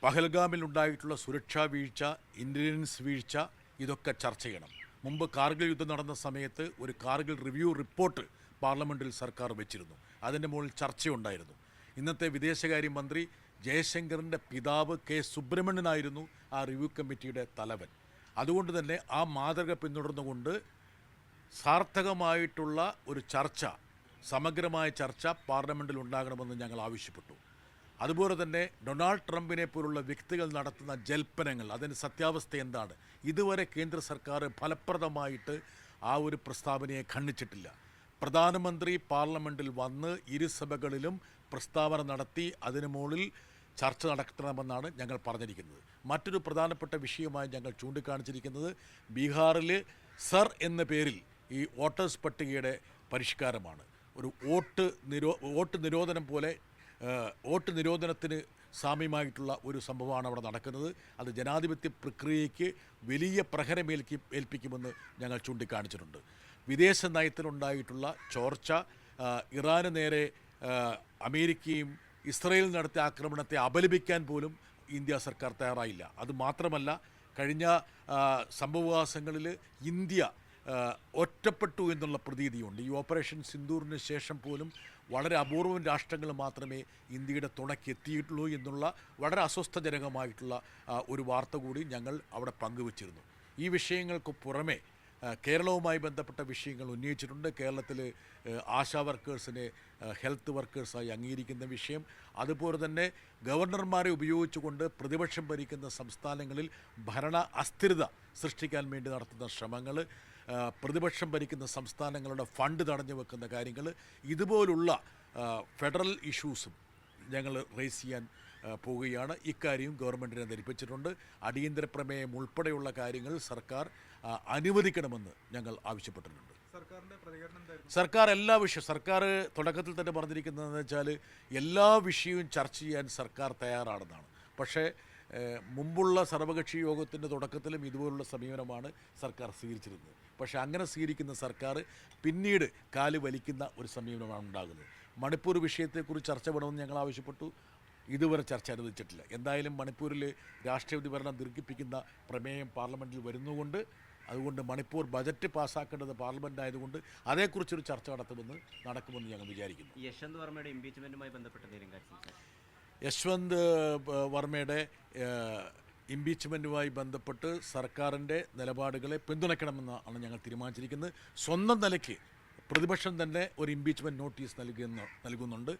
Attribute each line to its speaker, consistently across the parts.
Speaker 1: പഹൽഗാമിലുണ്ടായിട്ടുള്ള സുരക്ഷാ വീഴ്ച, ഇൻ്റലിജൻസ് വീഴ്ച, ഇതൊക്കെ ചർച്ച ചെയ്യണം. മുമ്പ് കാർഗിൽ യുദ്ധം നടന്ന സമയത്ത് ഒരു കാർഗിൽ റിവ്യൂ റിപ്പോർട്ട് പാർലമെൻറ്റിൽ സർക്കാർ വെച്ചിരുന്നു. അതിൻ്റെ മുകളിൽ ചർച്ചയുണ്ടായിരുന്നു. ഇന്നത്തെ വിദേശകാര്യമന്ത്രി ജയശങ്കറിൻ്റെ പിതാവ് കെ സുബ്രഹ്മണ്യനായിരുന്നു ആ റിവ്യൂ കമ്മിറ്റിയുടെ തലവൻ. അതുകൊണ്ട് തന്നെ ആ മാതൃക പിന്തുടർന്നുകൊണ്ട് സാർത്ഥകമായിട്ടുള്ള ഒരു ചർച്ച, സമഗ്രമായ ചർച്ച പാർലമെൻറ്റിൽ ഉണ്ടാകണമെന്ന് ഞങ്ങൾ ആവശ്യപ്പെട്ടു. അതുപോലെ തന്നെ ഡൊണാൾഡ് ട്രംപിനെ പോലുള്ള വ്യക്തികൾ നടത്തുന്ന ജൽപ്പനങ്ങൾ, അതിൻ്റെ സത്യാവസ്ഥ എന്താണ്? ഇതുവരെ കേന്ദ്ര സർക്കാർ ഫലപ്രദമായിട്ട് ആ ഒരു പ്രസ്താവനയെ ഖണ്ഡിച്ചിട്ടില്ല. പ്രധാനമന്ത്രി പാർലമെൻറ്റിൽ വന്ന് ഇരുസഭകളിലും പ്രസ്താവന നടത്തി അതിനു മുകളിൽ ചർച്ച നടത്തണമെന്നാണ് ഞങ്ങൾ പറഞ്ഞിരിക്കുന്നത്. മറ്റൊരു പ്രധാനപ്പെട്ട വിഷയമായി ഞങ്ങൾ ചൂണ്ടിക്കാണിച്ചിരിക്കുന്നത് ബീഹാറിൽ സർ എന്ന പേരിൽ ഈ വോട്ടേഴ്സ് പട്ടികയുടെ പരിഷ്കാരമാണ്. ഒരു വോട്ട് നിരോധനം പോലെ വോട്ട് നിരോധനത്തിന് സാമ്യമായിട്ടുള്ള ഒരു സംഭവമാണ് അവിടെ നടക്കുന്നത്. അത് ജനാധിപത്യ പ്രക്രിയയ്ക്ക് വലിയ ഏൽപ്പിക്കുമെന്ന് ഞങ്ങൾ ചൂണ്ടിക്കാണിച്ചിട്ടുണ്ട്. വിദേശ നയത്തിലുണ്ടായിട്ടുള്ള ചോർച്ച, ഇറാന് നേരെ അമേരിക്കയും ഇസ്രയേൽ നടത്തിയ ആക്രമണത്തെ അപലപിക്കാൻ പോലും ഇന്ത്യ സർക്കാർ തയ്യാറായില്ല. അതുമാത്രമല്ല, കഴിഞ്ഞ സംഭവവികാസങ്ങളിൽ ഇന്ത്യ ഒറ്റപ്പെട്ടു എന്നുള്ള പ്രതീതിയുണ്ട്. ഈ ഓപ്പറേഷൻ സിന്ദൂറിന് ശേഷം പോലും വളരെ അപൂർവം രാഷ്ട്രങ്ങൾ മാത്രമേ ഇന്ത്യയുടെ തുണയ്ക്ക് എത്തിയിട്ടുള്ളൂ എന്നുള്ള വളരെ അസ്വസ്ഥജനകമായിട്ടുള്ള ഒരു വാർത്ത കൂടി ഞങ്ങൾ അവിടെ പങ്കുവച്ചിരുന്നു. ഈ വിഷയങ്ങൾക്ക് പുറമെ കേരളവുമായി ബന്ധപ്പെട്ട വിഷയങ്ങൾ ഉന്നയിച്ചിട്ടുണ്ട്. കേരളത്തിൽ ആശാ വർക്കേഴ്സിനെ ഹെൽത്ത് വർക്കേഴ്സായി അംഗീകരിക്കുന്ന വിഷയം, അതുപോലെ തന്നെ ഗവർണർമാരെ ഉപയോഗിച്ചുകൊണ്ട് പ്രതിപക്ഷം ഭരിക്കുന്ന സംസ്ഥാനങ്ങളിൽ ഭരണ അസ്ഥിരത സൃഷ്ടിക്കാൻ വേണ്ടി നടത്തുന്ന ശ്രമങ്ങൾ, പ്രതിപക്ഷം ഭരിക്കുന്ന സംസ്ഥാനങ്ങളുടെ ഫണ്ട് തടഞ്ഞു വെക്കുന്ന കാര്യങ്ങൾ, ഇതുപോലുള്ള ഫെഡറൽ ഇഷ്യൂസും ഞങ്ങൾ റേസ് ചെയ്യാൻ പോവുകയാണ്. ഇക്കാര്യം ഗവൺമെൻറ്റിനെ ധരിപ്പിച്ചിട്ടുണ്ട്. അടിയന്തര പ്രമേയം ഉൾപ്പെടെയുള്ള കാര്യങ്ങൾ സർക്കാർ അനുവദിക്കണമെന്ന് ഞങ്ങൾ ആവശ്യപ്പെട്ടിട്ടുണ്ട്. സർക്കാർ എല്ലാ വിഷയവും, സർക്കാർ തുടക്കത്തിൽ തന്നെ പറഞ്ഞിരിക്കുന്നതെന്ന് വെച്ചാൽ എല്ലാ വിഷയവും ചർച്ച ചെയ്യാൻ സർക്കാർ തയ്യാറാണെന്നാണ്. പക്ഷേ മുമ്പുള്ള സർവകക്ഷി യോഗത്തിൻ്റെ തുടക്കത്തിലും ഇതുപോലുള്ള സമീപനമാണ് സർക്കാർ സ്വീകരിച്ചിരുന്നത്. പക്ഷേ അങ്ങനെ സ്വീകരിക്കുന്ന സർക്കാർ പിന്നീട് കാല് വലിക്കുന്ന ഒരു സമീപനമാണ് ഉണ്ടാകുന്നത്. മണിപ്പൂർ വിഷയത്തെക്കുറിച്ച് ചർച്ച വേണമെന്ന് ഞങ്ങൾ ആവശ്യപ്പെട്ടു. ഇതുവരെ ചർച്ച അനുവദിച്ചിട്ടില്ല. എന്തായാലും മണിപ്പൂരിൽ രാഷ്ട്രപതി ഭരണം ദീർഘിപ്പിക്കുന്ന പ്രമേയം പാർലമെൻറ്റിൽ വരുന്നുകൊണ്ട്, അതുകൊണ്ട് മണിപ്പൂർ ബജറ്റ് പാസ്സാക്കേണ്ടത് പാർലമെൻറ്റ് ആയതുകൊണ്ട് അതേക്കുറിച്ചൊരു ചർച്ച നടക്കുമെന്ന് ഞങ്ങൾ വിചാരിക്കുന്നു.
Speaker 2: യശ്വന്ത് വർമ്മയുടെ ഇംപീച്ച്മെൻറ്റുമായി ബന്ധപ്പെട്ട
Speaker 1: യശ്വന്ത് വർമ്മയുടെ ഇംപീച്ച്മെൻറ്റുമായി ബന്ധപ്പെട്ട് സർക്കാരിൻ്റെ നിലപാടുകളെ പിന്തുണയ്ക്കണമെന്നാണ് ഞങ്ങൾ തീരുമാനിച്ചിരിക്കുന്നത്. സ്വന്തം നിലയ്ക്ക് പ്രതിപക്ഷം തന്നെ ഒരു ഇംപീച്ച്മെൻറ്റ് നോട്ടീസ് നൽകുന്നുണ്ട്.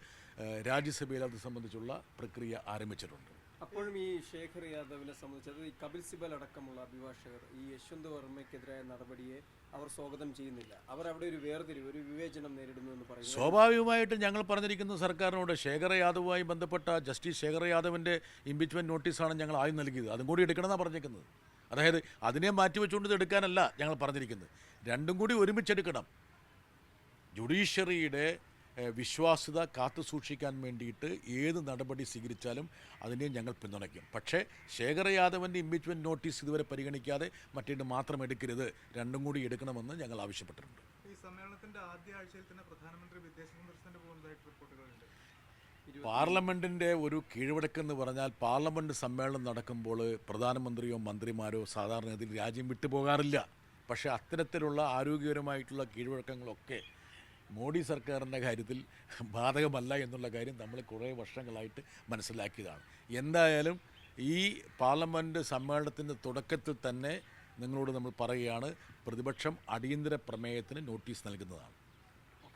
Speaker 1: രാജ്യസഭയിൽ അത് സംബന്ധിച്ചുള്ള പ്രക്രിയ ആരംഭിച്ചിട്ടുണ്ട്.
Speaker 3: അപ്പോഴും ഈ ശേഖർ യാദവിനെ സംബന്ധിച്ചത് ഈ കപിൽ സിബൽ അടക്കമുള്ള അഭിഭാഷകർ ഈ യശ്വന്ത് വർമ്മയ്ക്കെതിരായ നടപടിയെ അവർ സ്വാഗതം ചെയ്യുന്നില്ല. അവർ അവിടെ ഒരു വേർതിരിവ്, ഒരു വിവേചനം നേരിടുന്നു എന്ന് പറയുന്നു.
Speaker 1: സ്വാഭാവികമായിട്ട് ഞങ്ങൾ പറഞ്ഞിരിക്കുന്നു സർക്കാരിനോട്, ശേഖർ യാദവുമായി ബന്ധപ്പെട്ട ജസ്റ്റിസ് ശേഖർ യാദവിൻ്റെ ഇംപീച്ച്മെൻറ്റ് നോട്ടീസാണ് ഞങ്ങൾ ആദ്യം നൽകിയത്. അതും കൂടി എടുക്കണമെന്നാണ് പറഞ്ഞിരിക്കുന്നത്. അതായത് അതിനെ മാറ്റിവെച്ചുകൊണ്ട് ഇത് എടുക്കാനല്ല ഞങ്ങൾ പറഞ്ഞിരിക്കുന്നത്, രണ്ടും കൂടി ഒരുമിച്ചെടുക്കണം. ജുഡീഷ്യറിയുടെ വിശ്വാസ്യത കാത്തു സൂക്ഷിക്കാൻ വേണ്ടിയിട്ട് ഏത് നടപടി സ്വീകരിച്ചാലും അതിനെ ഞങ്ങൾ പിന്തുണയ്ക്കും. പക്ഷേ ശേഖർ യാദവിൻ്റെ ഇംപീച്ച്മെൻറ്റ് നോട്ടീസ് ഇതുവരെ പരിഗണിക്കാതെ മറ്റേത് മാത്രം എടുക്കരുത്, രണ്ടും കൂടി എടുക്കണമെന്ന് ഞങ്ങൾ ആവശ്യപ്പെട്ടിട്ടുണ്ട്.
Speaker 4: ഈ സമ്മേളനത്തിൻ്റെ ആദ്യ ആഴ്ചയിൽ തന്നെ പ്രധാനമന്ത്രി വിദേശ സന്ദർശനത്തിന് പോകുന്നതായിട്ട് റിപ്പോർട്ടുകളുണ്ട്.
Speaker 1: പാർലമെൻറ്റിൻ്റെ ഒരു കീഴ്വഴക്കെന്ന് പറഞ്ഞാൽ പാർലമെൻറ്റ് സമ്മേളനം നടക്കുമ്പോൾ പ്രധാനമന്ത്രിയോ മന്ത്രിമാരോ സാധാരണഗതിയിൽ രാജ്യം വിട്ടുപോകാറില്ല. പക്ഷേ അത്തരത്തിലുള്ള ആരോഗ്യപരമായിട്ടുള്ള കീഴ്വഴക്കങ്ങളൊക്കെ മോഡി സർക്കാരിൻ്റെ കാര്യത്തിൽ ബാധകമല്ല എന്നുള്ള കാര്യം നമ്മൾ കുറേ വർഷങ്ങളായിട്ട് മനസ്സിലാക്കിയതാണ്. എന്തായാലും ഈ പാർലമെൻറ്റ് സമ്മേളനത്തിൻ്റെ തുടക്കത്തിൽ തന്നെ നിങ്ങളോട് നമ്മൾ പറയുകയാണ്, പ്രതിപക്ഷം അടിയന്തര പ്രമേയത്തിന് നോട്ടീസ് നൽകുന്നതാണ്.